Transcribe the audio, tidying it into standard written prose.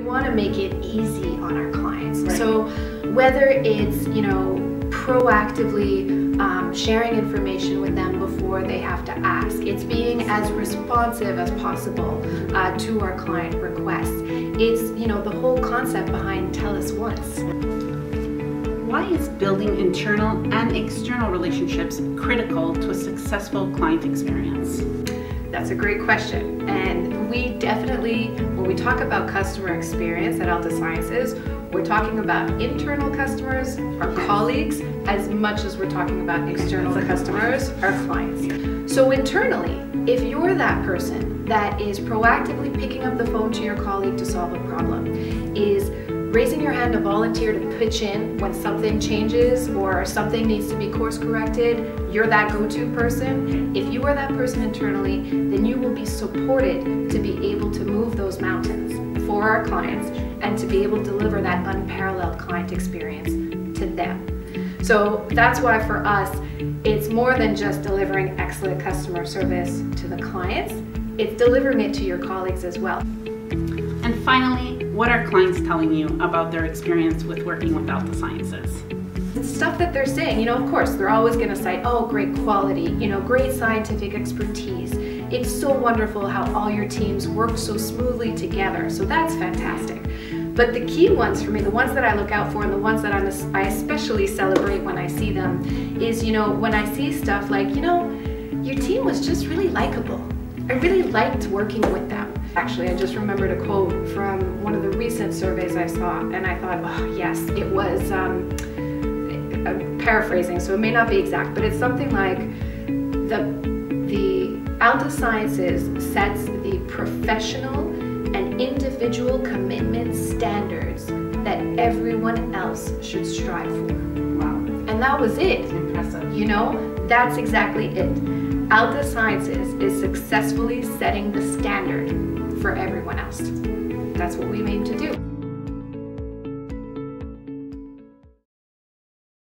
want to make it easy on our clients. Right. So whether it's, proactively sharing information with them before they have to ask, it's being as responsive as possible to our client requests. It's, the whole concept behind tell us once. Why is building internal and external relationships critical to a successful client experience? That's a great question. And we definitely, when we talk about customer experience at Altasciences, we're talking about internal customers, our colleagues, as much as we're talking about external customers, our clients. So internally, if you're that person that is proactively picking up the phone to your colleague to solve a problem, is raising your hand to volunteer to pitch in when something changes or something needs to be course corrected, you're that go-to person. If you are that person internally, then you will be supported to be able to move those mountains for our clients and to be able to deliver that unparalleled client experience to them. So that's why for us, it's more than just delivering excellent customer service to the clients, it's delivering it to your colleagues as well. And finally, what are clients telling you about their experience with working with Altasciences? It's stuff that they're saying, of course, they're always going to cite, oh, great quality, great scientific expertise. It's so wonderful how all your teams work so smoothly together. So that's fantastic. But the key ones for me, the ones that I look out for and the ones that I especially celebrate when I see them is, when I see stuff like, your team was just really likable. I really liked working with them. Actually, I just remembered a quote from one of the recent surveys I saw, and I thought, oh yes, it was paraphrasing, so it may not be exact, but it's something like the Altasciences sets the professional and individual commitment standards that everyone else should strive for. Wow. And that was it. Impressive. That's exactly it. Altasciences is successfully setting the standard for everyone else. That's what we aim to do.